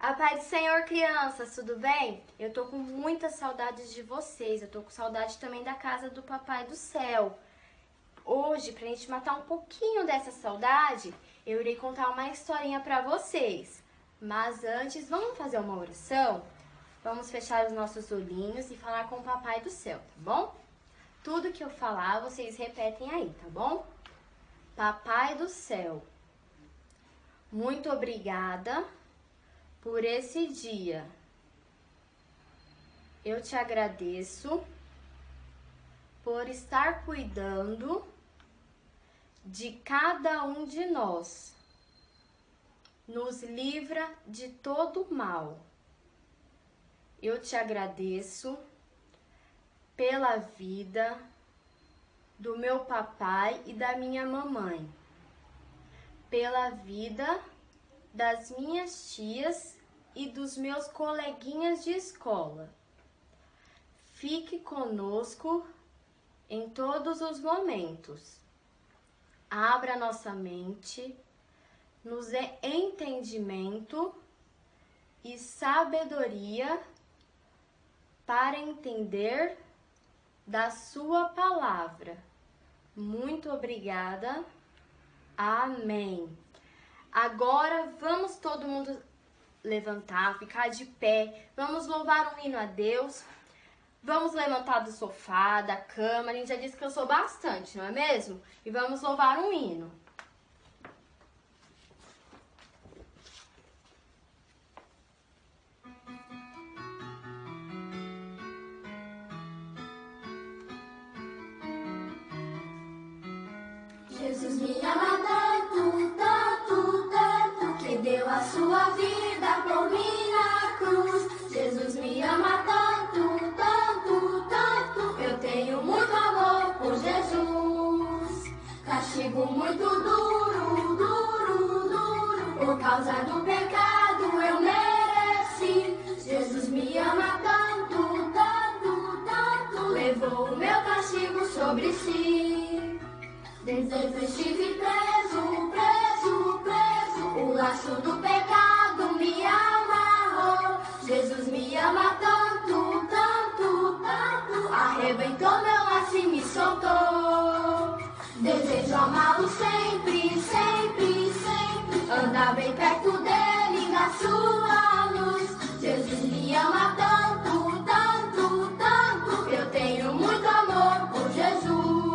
A paz do Senhor, crianças, tudo bem? Eu tô com muitas saudades de vocês, eu tô com saudade também da casa do Papai do Céu. Hoje, pra gente matar um pouquinho dessa saudade, eu irei contar uma historinha pra vocês. Mas antes, vamos fazer uma oração? Vamos fechar os nossos olhinhos e falar com o Papai do Céu, tá bom? Tudo que eu falar, vocês repetem aí, tá bom? Papai do Céu, muito obrigada por esse dia. Eu te agradeço por estar cuidando de cada um de nós. Nos livra de todo mal. Eu te agradeço pela vida do meu papai e da minha mamãe, pela vida das minhas tias e dos meus coleguinhas de escola. Fique conosco em todos os momentos. Abra nossa mente, nos dê entendimento e sabedoria para entender da sua palavra. Muito obrigada. Amém. Agora vamos todo mundo levantar, ficar de pé. Vamos louvar um hino a Deus. Vamos levantar do sofá, da cama. A gente já disse que eu sou bastante, não é mesmo? E vamos louvar um hino. Jesus me ama tanto, tanto, tanto, que deu a sua vida por mim na cruz. Jesus me ama tanto, tanto, tanto, eu tenho muito amor por Jesus. Castigo muito duro, duro, duro, por causa do pecado eu mereci. Jesus me ama tanto, tanto, tanto, levou o meu castigo sobre si. Desde eu estive preso, preso, preso, o laço do pecado me amarrou. Jesus me ama tanto, tanto, tanto, arrebentou meu laço e me soltou. Desejo amá-lo sempre, sempre, sempre, andar bem perto dele na sua luz. Jesus me ama tanto, tanto, tanto, eu tenho muito amor por Jesus.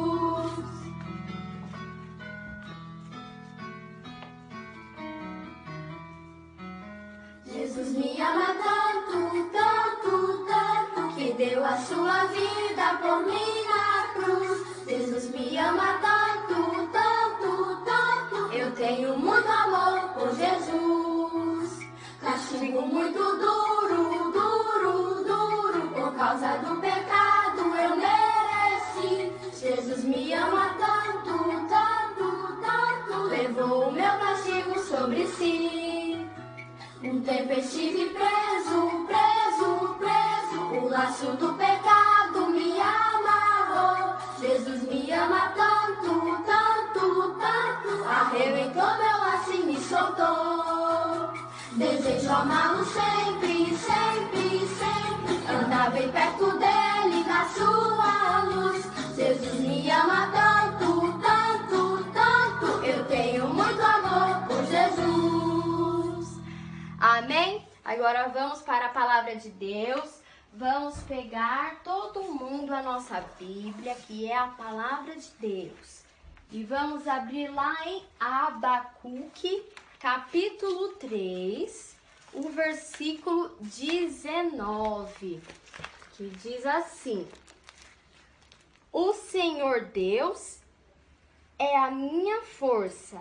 Jesus me ama tanto, tanto, tanto, que deu a sua vida por mim na cruz. Jesus me ama tanto, tanto, tanto, eu tenho muito amor por Jesus. Castigo muito duro, duro, duro, por causa do pecado eu mereci. Jesus me ama tanto, tanto, tanto, levou o meu castigo sobre si. Um tempo estive preso, preso, preso, o laço do pecado me amarrou. Jesus me ama tanto, tanto, tanto, arrebentou meu laço e me soltou. Desejo amá-lo sempre, sempre, sempre, andar bem perto dele na sua luz. Jesus me ama tanto, tanto, tanto, eu tenho muito amor por Jesus. Amém? Agora vamos para a palavra de Deus. Vamos pegar todo mundo a nossa Bíblia, que é a palavra de Deus. E vamos abrir lá em Abacuque, capítulo 3, o versículo 19, que diz assim: O Senhor Deus é a minha força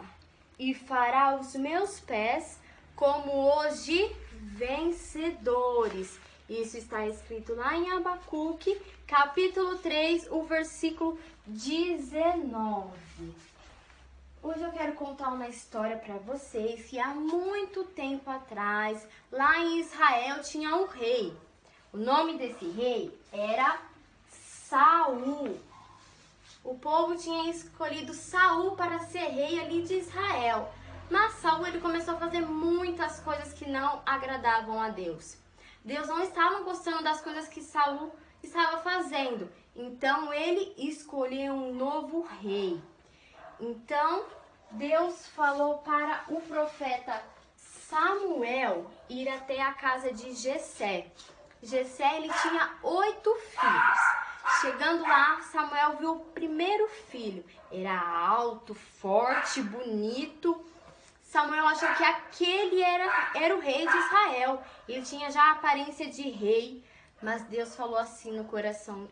e fará os meus pés como os de vencedores. Isso está escrito lá em Abacuque, capítulo 3, o versículo 19. Hoje eu quero contar uma história para vocês que há muito tempo atrás, lá em Israel, tinha um rei. O nome desse rei era Saul. O povo tinha escolhido Saul para ser rei ali de Israel. Mas Saul ele começou a fazer muitas coisas que que não agradavam a Deus. Deus não estava gostando das coisas que Saul estava fazendo. Então ele escolheu um novo rei. Então Deus falou para o profeta Samuel ir até a casa de Jessé. Jessé, ele tinha 8 filhos. Chegando lá, Samuel viu o primeiro filho. Era alto, forte, bonito. Samuel achou que aquele era o rei de Israel. Ele tinha já a aparência de rei. Mas Deus falou assim no coração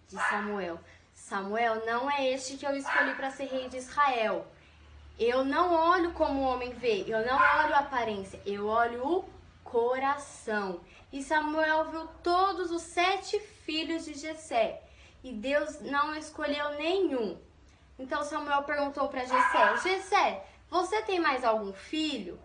de Samuel: Samuel, não é este que eu escolhi para ser rei de Israel. Eu não olho como o homem vê, eu não olho a aparência, eu olho o coração. E Samuel viu todos os 7 filhos de Jessé, e Deus não escolheu nenhum. Então Samuel perguntou para Jessé: Jessé, você tem mais algum filho?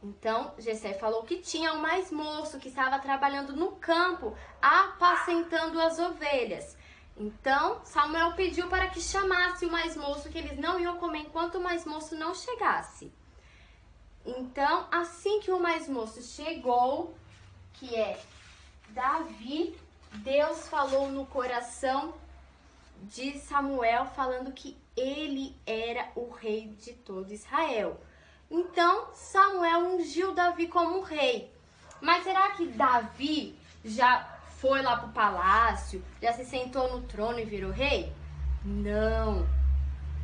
Então Jessé falou que tinha um mais moço que estava trabalhando no campo, apacentando as ovelhas. Então Samuel pediu para que chamasse o mais moço, que eles não iam comer enquanto o mais moço não chegasse. Então, assim que o mais moço chegou, que é Davi, Deus falou no coração de Samuel, falando que ele era o rei de todo Israel. Então Samuel ungiu Davi como rei. Mas será que Davi já foi lá pro palácio, já se sentou no trono e virou rei? Não.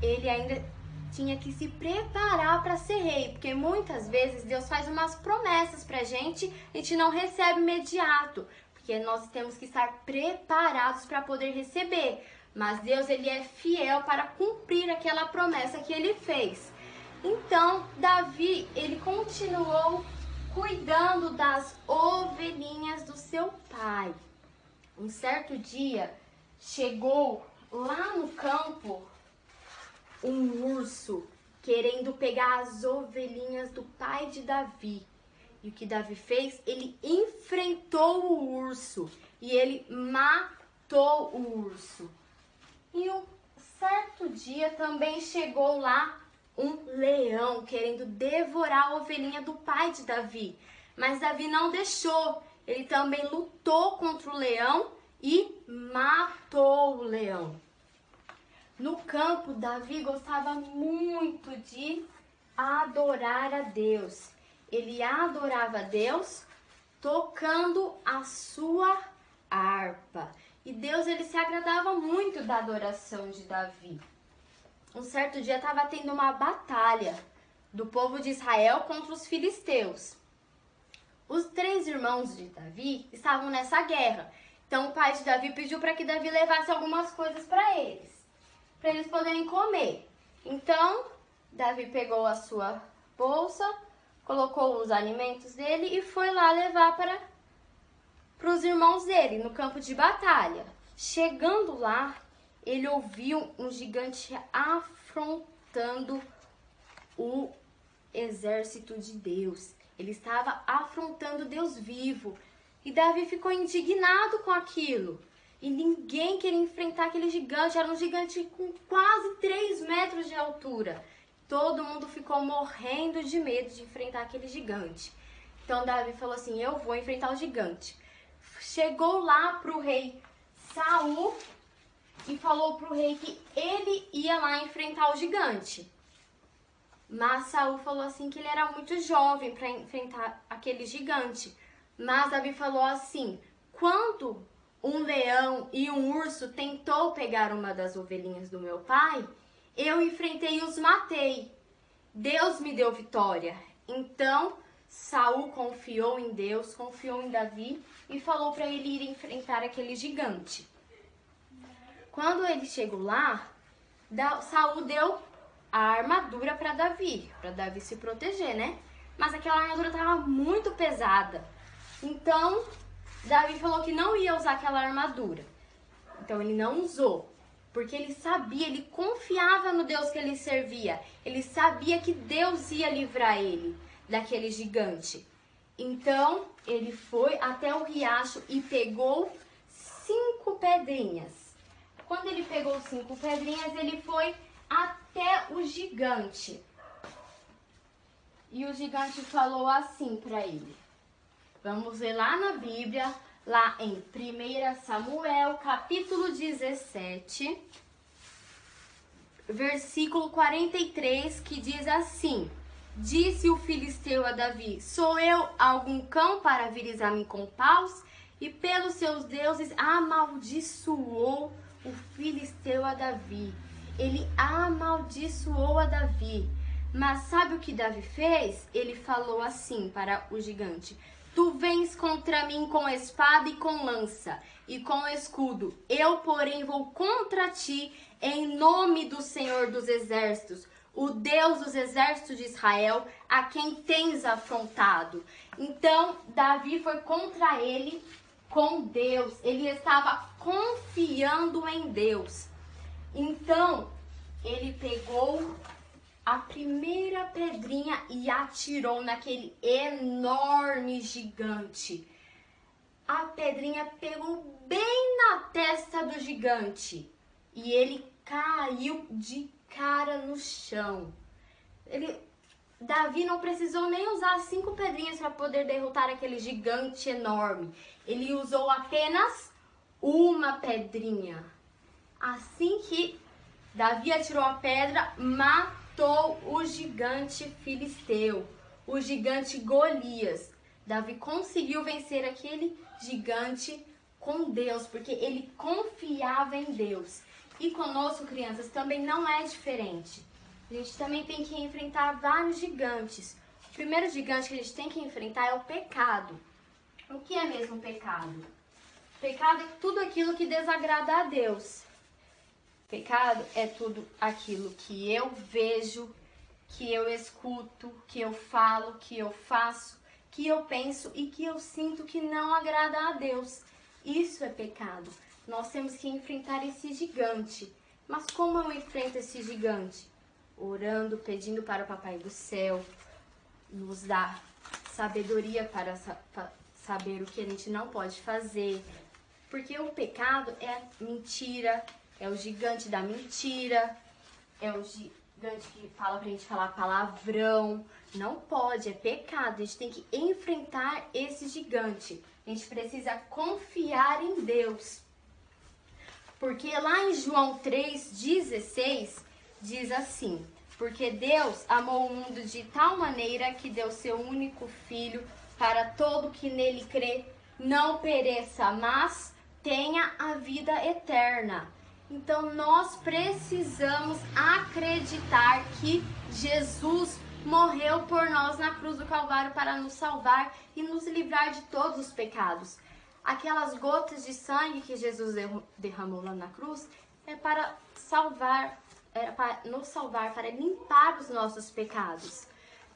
Ele ainda tinha que se preparar para ser rei, porque muitas vezes Deus faz umas promessas pra gente, a gente não recebe imediato, porque nós temos que estar preparados para poder receber. Mas Deus, ele é fiel para cumprir aquela promessa que ele fez. Então, Davi, ele continuou cuidando das ovelhinhas do seu pai. Um certo dia, chegou lá no campo um urso querendo pegar as ovelhinhas do pai de Davi. E o que Davi fez? Ele enfrentou o urso e ele matou o urso. E um certo dia também chegou lá um leão querendo devorar a ovelhinha do pai de Davi. Mas Davi não deixou. Ele também lutou contra o leão e matou o leão. No campo, Davi gostava muito de adorar a Deus. Ele adorava a Deus tocando a sua harpa. E Deus, ele se agradava muito da adoração de Davi. Um certo dia estava tendo uma batalha do povo de Israel contra os filisteus. Os 3 irmãos de Davi estavam nessa guerra. Então o pai de Davi pediu para que Davi levasse algumas coisas para eles poderem comer. Então Davi pegou a sua bolsa, colocou os alimentos dele e foi lá levar para os irmãos dele no campo de batalha. Chegando lá, ele ouviu um gigante afrontando o exército de Deus. Ele estava afrontando Deus vivo. E Davi ficou indignado com aquilo. E ninguém queria enfrentar aquele gigante. Era um gigante com quase 3 metros de altura. Todo mundo ficou morrendo de medo de enfrentar aquele gigante. Então Davi falou assim: eu vou enfrentar o gigante. Chegou lá pro rei Saul e falou pro rei que ele ia lá enfrentar o gigante. Mas Saul falou assim que ele era muito jovem para enfrentar aquele gigante. Mas Davi falou assim: quando um leão e um urso tentou pegar uma das ovelhinhas do meu pai, eu enfrentei e os matei. Deus me deu vitória. Então Saul confiou em Deus, confiou em Davi e falou para ele ir enfrentar aquele gigante. Quando ele chegou lá, Saul deu a armadura para Davi se proteger, né? Mas aquela armadura estava muito pesada. Então Davi falou que não ia usar aquela armadura. Então ele não usou, porque ele sabia, ele confiava no Deus que ele servia. Ele sabia que Deus ia livrar ele daquele gigante. Então ele foi até o riacho e pegou 5 pedrinhas. Quando ele pegou 5 pedrinhas, ele foi até o gigante. E o gigante falou assim para ele. Vamos ver lá na Bíblia, lá em 1 Samuel, capítulo 17, versículo 43, que diz assim: Disse o filisteu a Davi: Sou eu algum cão para vires a mim com paus? E pelos seus deuses amaldiçoou o filisteu a Davi. Ele amaldiçoou a Davi. Mas sabe o que Davi fez? Ele falou assim para o gigante: Tu vens contra mim com espada e com lança e com escudo. Eu, porém, vou contra ti em nome do Senhor dos Exércitos, o Deus dos exércitos de Israel, a quem tens afrontado. Então, Davi foi contra ele com Deus. Ele estava confiando em Deus. Então, ele pegou a primeira pedrinha e atirou naquele enorme gigante. A pedrinha pegou bem na testa do gigante e ele caiu de cara no chão. Davi não precisou nem usar 5 pedrinhas para poder derrotar aquele gigante enorme. Ele usou apenas uma pedrinha. Assim que Davi atirou a pedra, matou o gigante filisteu, o gigante Golias. Davi conseguiu vencer aquele gigante com Deus, porque ele confiava em Deus. E conosco, crianças, também não é diferente. A gente também tem que enfrentar vários gigantes. O primeiro gigante que a gente tem que enfrentar é o pecado. O que é mesmo o pecado? Pecado é tudo aquilo que desagrada a Deus. Pecado é tudo aquilo que eu vejo, que eu escuto, que eu falo, que eu faço, que eu penso e que eu sinto que não agrada a Deus. Isso é pecado. Nós temos que enfrentar esse gigante. Mas como eu enfrento esse gigante? Orando, pedindo para o Papai do Céu nos dar sabedoria para saber o que a gente não pode fazer. Porque o pecado é mentira, é o gigante da mentira, é o gigante que fala pra gente falar palavrão. Não pode, é pecado. A gente tem que enfrentar esse gigante. A gente precisa confiar em Deus. Porque lá em João 3,16 diz assim: Porque Deus amou o mundo de tal maneira que deu seu único filho para todo que nele crê não pereça, mas tenha a vida eterna. Então nós precisamos acreditar que Jesus morreu por nós na cruz do Calvário para nos salvar e nos livrar de todos os pecados. Aquelas gotas de sangue que Jesus derramou lá na cruz é para salvar, para nos salvar, para limpar os nossos pecados.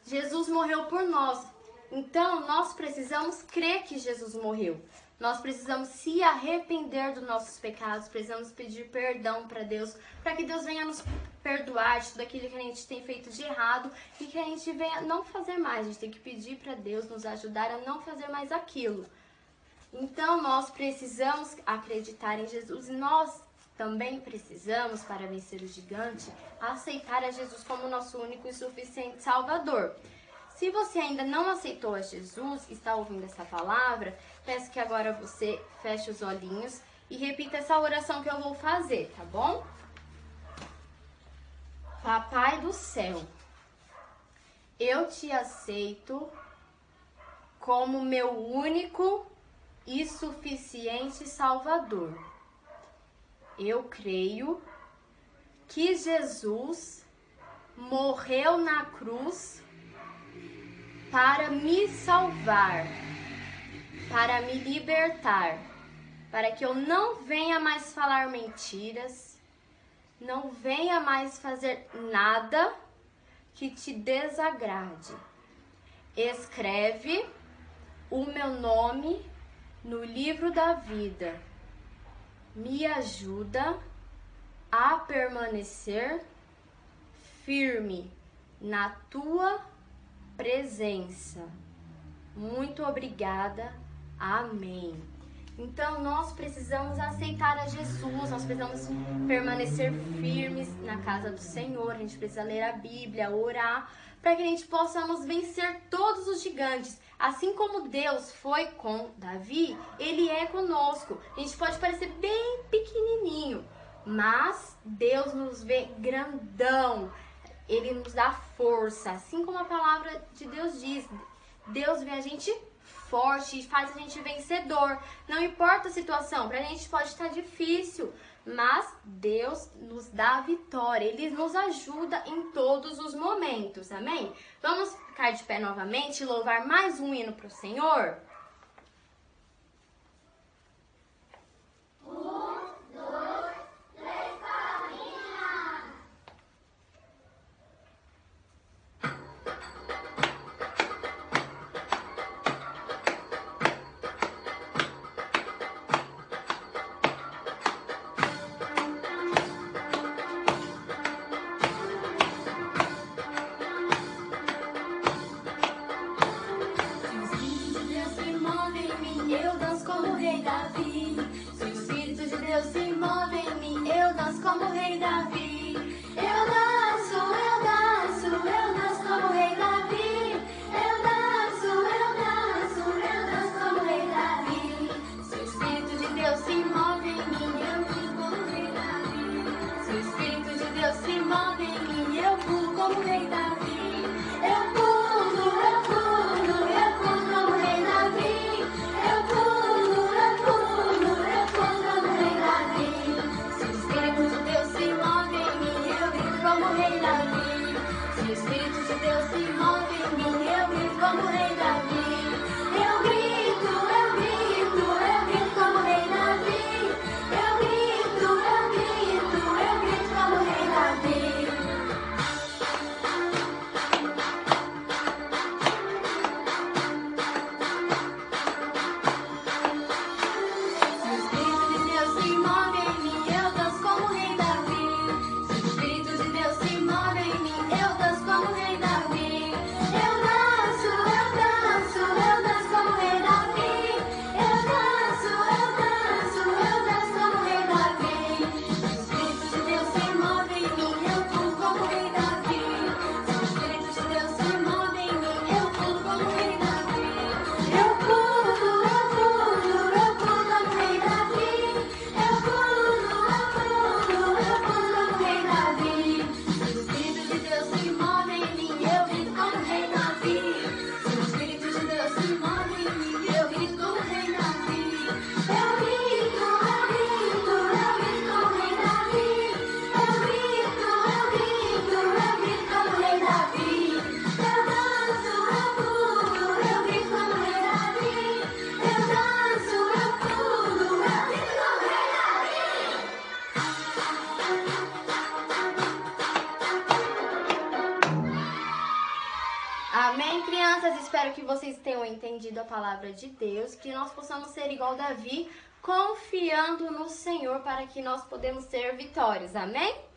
Jesus morreu por nós. Então nós precisamos crer que Jesus morreu. Nós precisamos se arrepender dos nossos pecados, precisamos pedir perdão para Deus, para que Deus venha nos perdoar de tudo aquilo que a gente tem feito de errado e que a gente venha não fazer mais. A gente tem que pedir para Deus nos ajudar a não fazer mais aquilo. Então nós precisamos acreditar em Jesus e nós também precisamos, para vencer o gigante, aceitar a Jesus como nosso único e suficiente Salvador. Se você ainda não aceitou a Jesus, está ouvindo essa palavra, peço que agora você feche os olhinhos e repita essa oração que eu vou fazer, tá bom? Papai do céu, eu te aceito como meu único e suficiente Salvador. Eu creio que Jesus morreu na cruz para me salvar, para me libertar, para que eu não venha mais falar mentiras, não venha mais fazer nada que te desagrade. Escreve o meu nome no livro da vida. Me ajuda a permanecer firme na tua presença. Muito obrigada. Amém. Então nós precisamos aceitar a Jesus, nós precisamos permanecer firmes na casa do Senhor, a gente precisa ler a Bíblia, orar, para que a gente possamos vencer todos os gigantes. Assim como Deus foi com Davi, Ele é conosco. A gente pode parecer bem pequenininho, mas Deus nos vê grandão. Ele nos dá força, assim como a palavra de Deus diz. Deus vê a gente forte e faz a gente vencedor. Não importa a situação, pra gente pode estar difícil, mas Deus nos dá a vitória. Ele nos ajuda em todos os momentos, amém? Vamos ficar de pé novamente e louvar mais um hino para o Senhor? Eu danço como o rei Davi. Se o Espírito de Deus se move em mim, eu danço como o rei Davi. Eu danço, eu danço, eu danço como o rei Davi. Eu danço, eu danço, eu danço como o rei Davi. Se o Espírito de Deus se move em mim, eu pulo como o rei Davi. Se o Espírito de Deus se move em mim, eu pulo como o rei Davi. Eu pulo, eu pulo, eu pulo como o rei Davi. Eu pulo como o rei Davi. Se o Espírito de Deus se move em mim, eu grito como o rei Davi. Se o Espírito de Deus se move em mim, eu grito como o rei Davi. Eu grito, eu grito, eu grito como o rei Davi. Eu grito, eu grito, eu grito como o rei Davi. Amém, crianças? Espero que vocês tenham entendido a palavra de Deus, que nós possamos ser igual Davi, confiando no Senhor para que nós podemos ter vitórias. Amém?